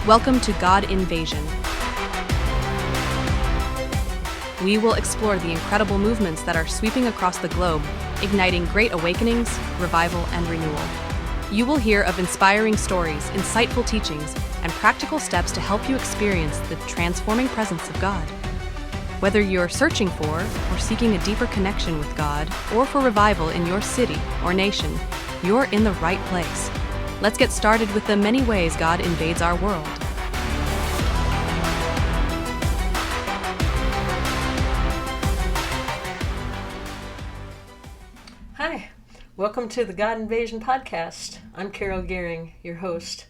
Welcome to God Invasion. We will explore the incredible movements that are sweeping across the globe, igniting great awakenings, revival, and renewal. You will hear of inspiring stories, insightful teachings, and practical steps to help you experience the transforming presence of God. Whether you're searching for or seeking a deeper connection with God, or for revival in your city or nation, you're in the right place. Let's get started with the many ways God invades our world. Hi, welcome to the God Invasion Podcast. I'm Carol Gehring, your host.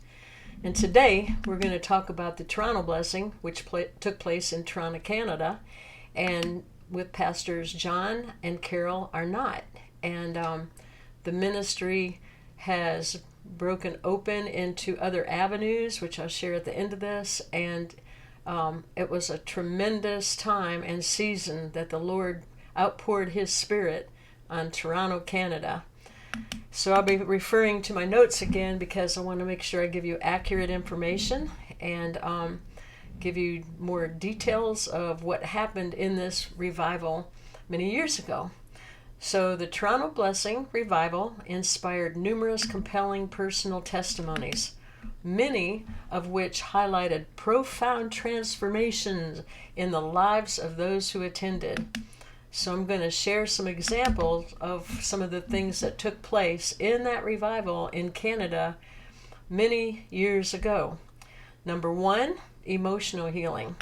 And today we're going to talk about the Toronto Blessing, which took place in Toronto, Canada, and with Pastors John and Carol Arnott. And the ministry has broken open into other avenues, which I'll share at the end of this. And it was a tremendous time and season that the Lord outpoured His Spirit on Toronto, Canada. So I'll be referring to my notes again because I want to make sure I give you accurate information and give you more details of what happened in this revival many years ago. So the Toronto Blessing Revival inspired numerous compelling personal testimonies, many of which highlighted profound transformations in the lives of those who attended. So I'm going to share some examples of some of the things that took place in that revival in Canada many years ago. Number one, emotional healing.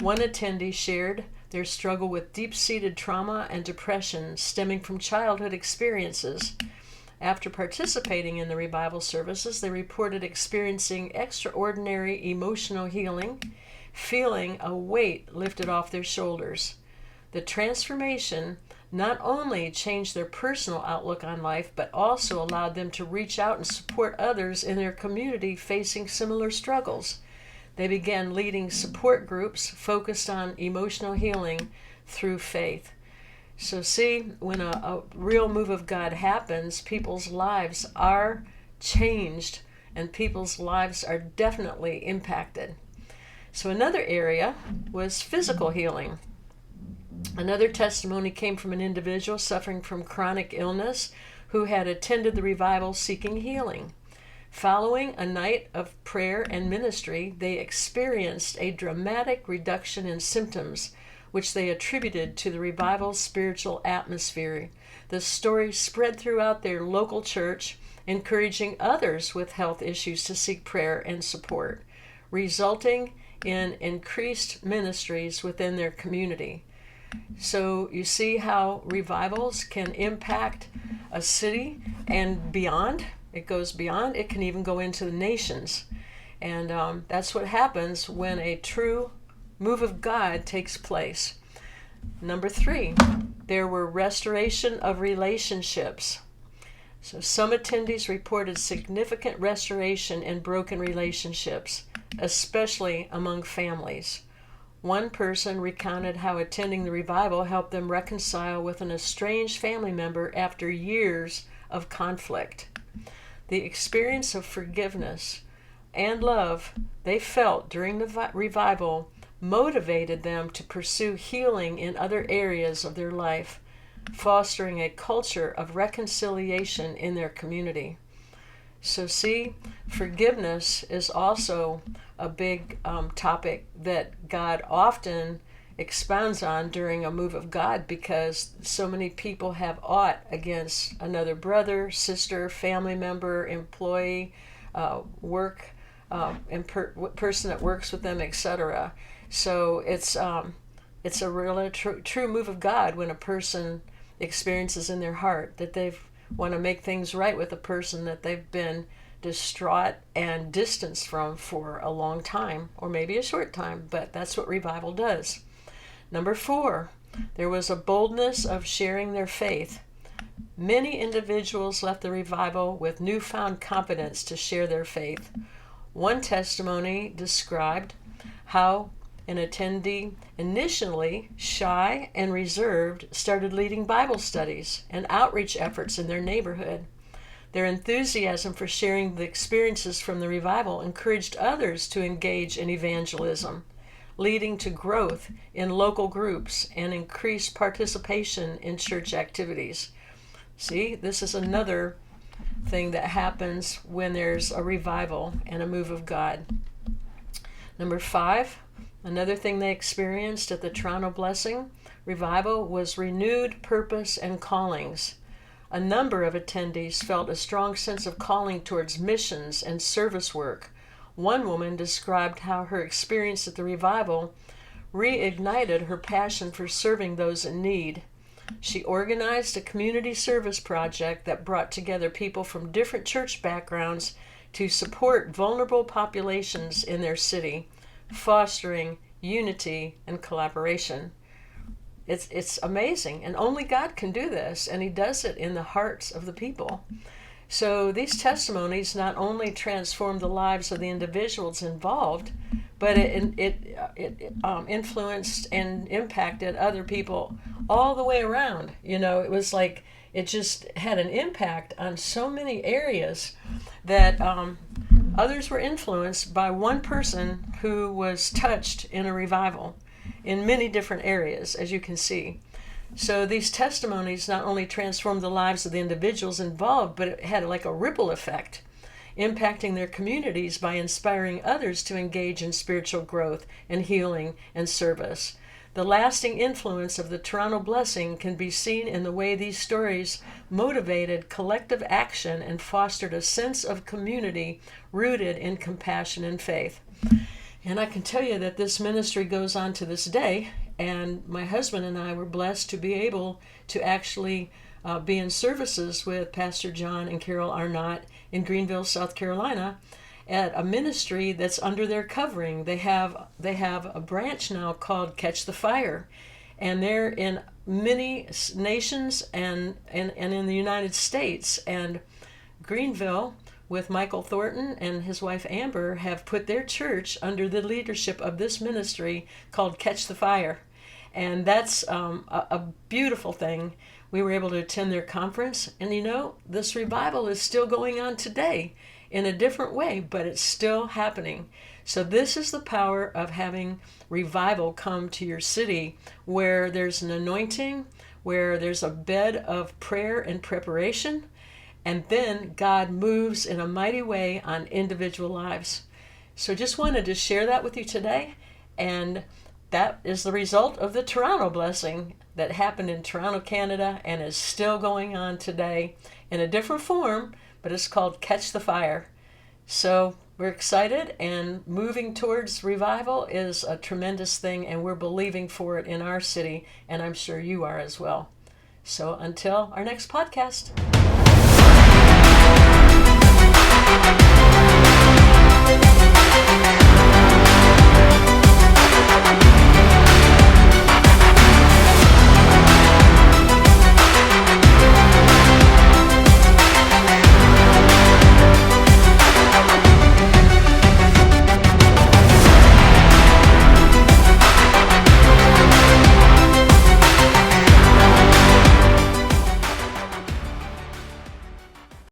One attendee shared their struggle with deep-seated trauma and depression stemming from childhood experiences. After participating in the revival services, they reported experiencing extraordinary emotional healing, feeling a weight lifted off their shoulders. The transformation not only changed their personal outlook on life, but also allowed them to reach out and support others in their community facing similar struggles. They began leading support groups focused on emotional healing through faith. So see, when a real move of God happens, people's lives are changed and people's lives are definitely impacted. So another area was physical healing. Another testimony came from an individual suffering from chronic illness who had attended the revival seeking healing. Following a night of prayer and ministry, they experienced a dramatic reduction in symptoms, which they attributed to the revival's spiritual atmosphere. The story spread throughout their local church, encouraging others with health issues to seek prayer and support, resulting in increased ministries within their community. So you see how revivals can impact a city and beyond. It goes beyond. It can even go into the nations. And that's what happens when a true move of God takes place. Number three, there were restoration of relationships. So some attendees reported significant restoration in broken relationships, especially among families. One person recounted how attending the revival helped them reconcile with an estranged family member after years of conflict. The experience of forgiveness and love they felt during the revival motivated them to pursue healing in other areas of their life, fostering a culture of reconciliation in their community. So see, forgiveness is also a big topic that God often expounds on during a move of God because so many people have aught against another brother, sister, family member, employee, person that works with them, etc. So it's a real true move of God when a person experiences in their heart that they want to make things right with a person that they've been distraught and distanced from for a long time, or maybe a short time, but that's what revival does. Number four, there was a boldness of sharing their faith. Many individuals left the revival with newfound confidence to share their faith. One testimony described how an attendee, initially shy and reserved, started leading Bible studies and outreach efforts in their neighborhood. Their enthusiasm for sharing the experiences from the revival encouraged others to engage in evangelism, leading to growth in local groups and increased participation in church activities. See, this is another thing that happens when there's a revival and a move of God. Number 5, another thing they experienced at the Toronto Blessing revival was renewed purpose and callings. A number of attendees felt a strong sense of calling towards missions and service work. One woman described how her experience at the revival reignited her passion for serving those in need. She organized a community service project that brought together people from different church backgrounds to support vulnerable populations in their city, fostering unity and collaboration. It's amazing, and only God can do this, and He does it in the hearts of the people. So these testimonies not only transformed the lives of the individuals involved, but it influenced and impacted other people all the way around. You know, it was like it just had an impact on so many areas that others were influenced by one person who was touched in a revival in many different areas, as you can see. So these testimonies not only transformed the lives of the individuals involved, but it had like a ripple effect, impacting their communities by inspiring others to engage in spiritual growth and healing and service. The lasting influence of the Toronto Blessing can be seen in the way these stories motivated collective action and fostered a sense of community rooted in compassion and faith. And I can tell you that this ministry goes on to this day, and my husband and I were blessed to be able to actually be in services with Pastor John and Carol Arnott in Greenville, South Carolina, at a ministry that's under their covering. They have a branch now called Catch the Fire, and they're in many nations and in the United States. And Greenville, with Michael Thornton and his wife Amber, have put their church under the leadership of this ministry called Catch the Fire. And that's a beautiful thing. We were able to attend their conference, and you know, this revival is still going on today in a different way, but it's still happening. So this is the power of having revival come to your city, where there's an anointing, where there's a bed of prayer and preparation, and then God moves in a mighty way on individual lives. So just wanted to share that with you today, and that is the result of the Toronto Blessing that happened in Toronto, Canada, and is still going on today in a different form, but it's called Catch the Fire. So we're excited, and moving towards revival is a tremendous thing, and we're believing for it in our city, and I'm sure you are as well. So until our next podcast.